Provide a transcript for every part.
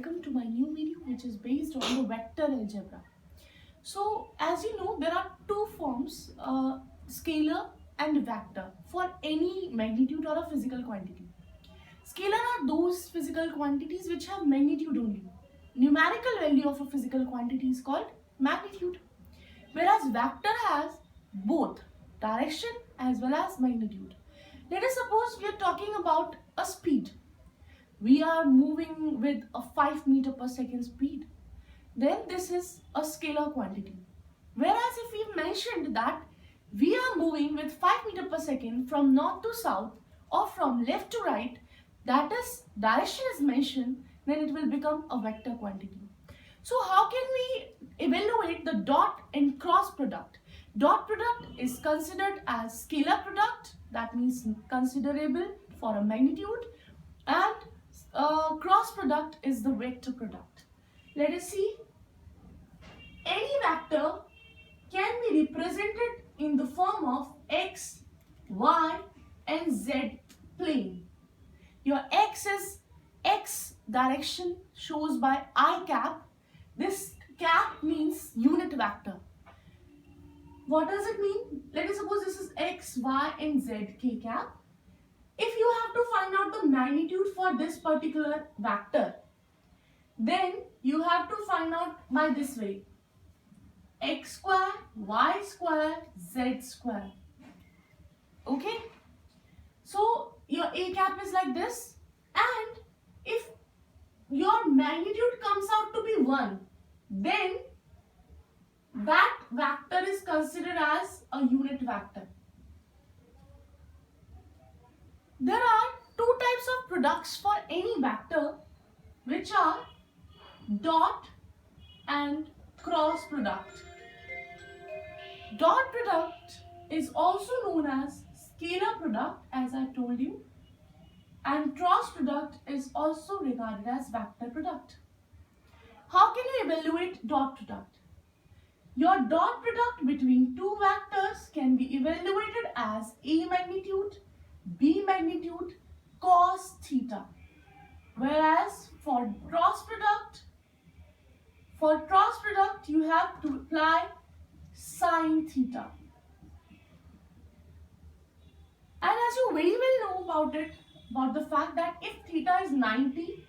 welcome to my new video which is based on the vector algebra. So as you know, there are two forms, scalar and vector, for any magnitude or a physical quantity. Scalar are those physical quantities which have magnitude only. Numerical value of a physical quantity is called magnitude, whereas vector has both direction as well as magnitude. Let us suppose we are talking about a speed. We are moving with a 5 meter per second speed. Then this is a scalar quantity. Whereas if we mentioned that we are moving with 5 meter per second from north to south or from left to right, that is direction is mentioned, then it will become a vector quantity. So how can we evaluate the dot and cross product? Dot product is considered as scalar product, that means considerable for a magnitude, and cross product is the vector product. Let us see. Any vector can be represented in the form of x, y and z plane. Your x is x direction shows by I cap. This cap means unit vector. What does it mean? Let us suppose this is x, y and z k cap. If you have to find out the magnitude for this particular vector, then you have to find out by this way: x square, y square, z square. Okay? So your a cap is like this, and if your magnitude comes out to be 1, then that vector is considered as a unit vector. There are two types of products for any vector, which are dot and cross product. Dot product is also known as scalar product, as I told you, and cross product is also regarded as vector product. How can you evaluate dot product? Your dot product between two vectors can be evaluated as A magnitude, B magnitude, cos theta. Whereas for cross product you have to apply sin theta. And as you very well know about the fact that if theta is 90,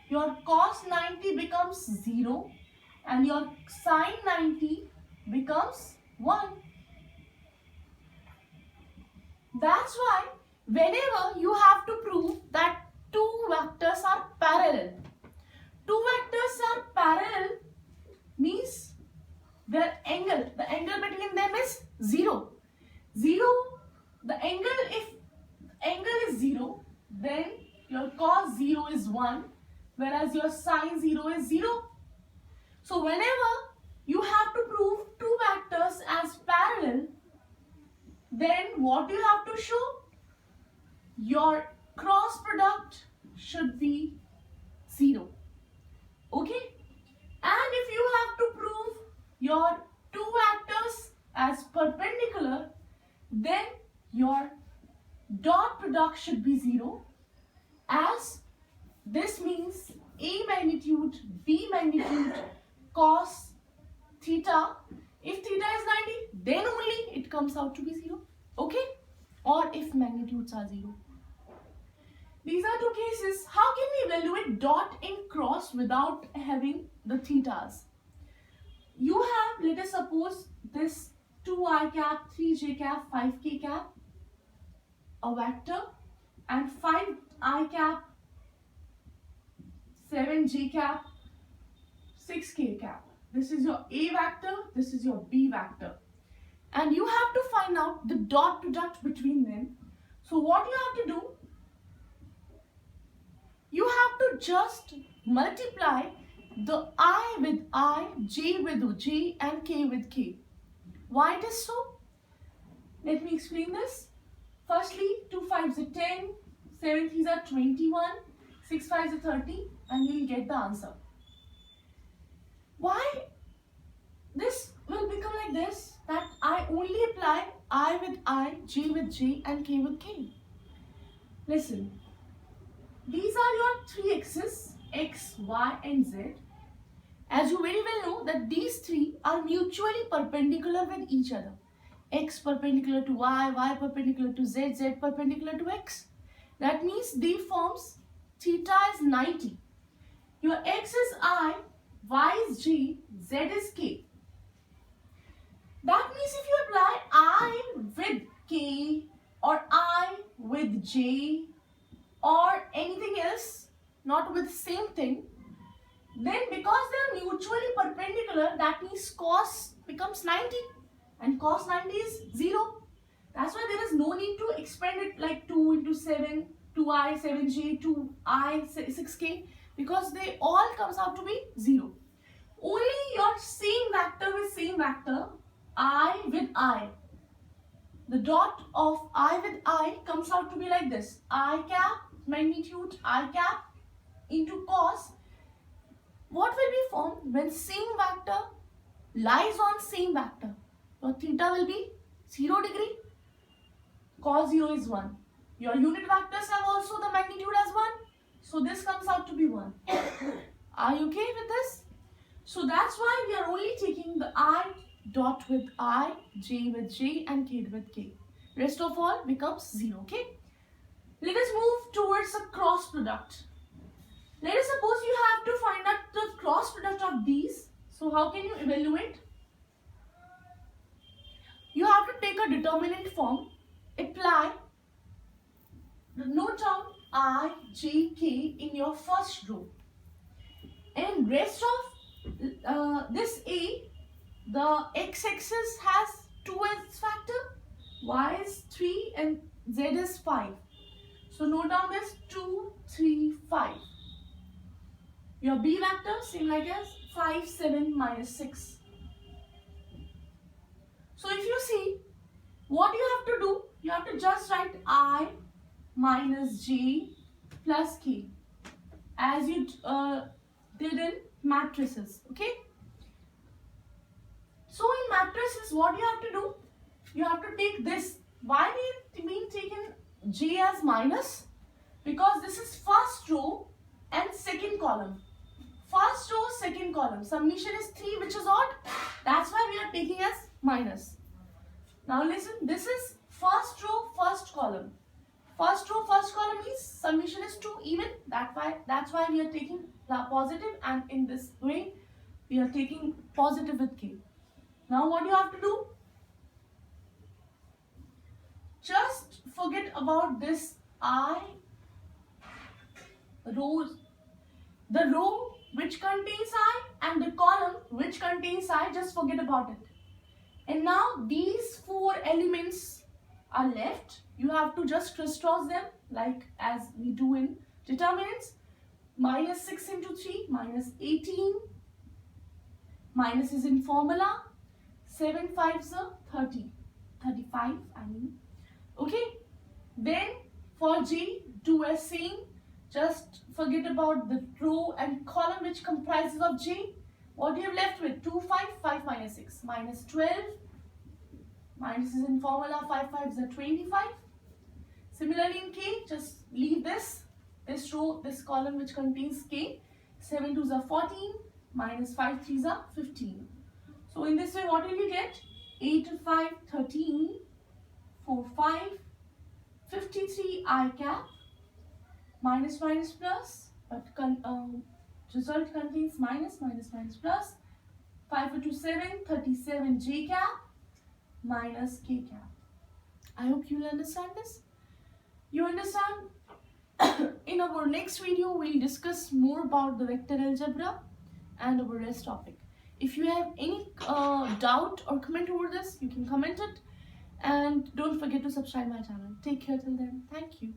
your cos 90 becomes 0 and your sin 90 becomes 1. That's why whenever you have to prove that two vectors are parallel, means the angle between them is 0. The angle, if angle is 0, then your cos 0 is 1, whereas your sin 0 is 0. So whenever you have to prove two vectors as parallel, then what you have to show? Your cross product should be 0. Okay? And if you have to prove your two vectors as perpendicular, then your dot product should be 0, as this means A magnitude, B magnitude, cos theta. If theta is 90, then only it comes out to be 0. Okay? Or if magnitudes are 0. These are two cases. How can we evaluate dot and cross without having the thetas? You have, let us suppose, this 2i cap, 3j cap, 5k cap, a vector, and 5i cap, 7j cap, 6k cap. This is your A vector, this is your B vector. And you have to find out the dot product between them. So what you have to do? You have to just multiply the I with I, J with J and K with K. Why it is so? Let me explain this. Firstly, 2 5s are 10, 7 3s are 21, 6 5s are 30, and you will get the answer. Why this will become like this? That I only apply I with I, J with J and K with K. Listen, these are your three axes, x, y and z. As you very well know that these three are mutually perpendicular with each other. X perpendicular to y, y perpendicular to z, z perpendicular to x. That means they forms theta is 90. Your x is I, y is j, z is k. That means if you apply I with k or I with j or anything else, not with same thing, then because they are mutually perpendicular, that means cos becomes 90 and cos 90 is 0. That's why there is no need to expand it like 2 into 7, 2i, 7j, 2i, 6k, because they all comes out to be 0. Only your same vector with same vector, I with I. The dot of I with I comes out to be like this. I cap magnitude I cap into cos. What will be formed when same vector lies on same vector? Your theta will be 0 degree. Cos 0 is 1. Your unit vectors have also the magnitude as 1. So this comes out to be 1. Are you okay with this? So that's why we are only taking the I dot with I, j with j and k with k. Rest of all becomes 0. Okay. Let us move towards a cross product. Let us suppose you have to find out the cross product of these. So how can you evaluate? You have to take a determinant form, apply, note down I, j, k in your first row. And rest of this A, the x-axis has 2x factor, y is 3 and z is 5. So note down this 2, 3, 5. Your B vector same like as 5, 7, minus 6. So if you see, what you have to do, you have to just write I minus j plus k as you did in matrices, okay? So in matrices, what you have to do, you have to take this. Why we mean taken j as minus? Because this is first row and second column. First row, second column. Summation is 3, which is odd. That's why we are taking as minus. Now listen, this is first row, first column. First row, first column means summation is 2 even. That's why we are taking positive, and in this way we are taking positive with k. Now what you have to do? Just forget about this I rows. The row which contains I and the column which contains I, just forget about it. And now these 4 elements are left. You have to just crisscross them like as we do in determinants. Minus 6 into 3, minus 18. Minus is in formula. 7 5s are 30. 35 I mean. Okay. Then for J, do as same. Just forget about the row and column which comprises of J. What you have left with? 2, 5, 5 minus 6. Minus 12. Minus is in formula. 5 5s are 25. Similarly in K, just leave this row, this column which contains K. 7 2s are 14. Minus 5 3s are 15. So in this way, what will you get? 8 5, 13. 4 5. 53 I cap. Minus minus plus, but result contains minus, minus minus plus. 5 into 7, 37 j cap minus k cap. I hope you will understand this. You understand? In our next video, we'll discuss more about the vector algebra and our rest topic. If you have any doubt or comment over this, you can comment it. And don't forget to subscribe my channel. Take care till then. Thank you.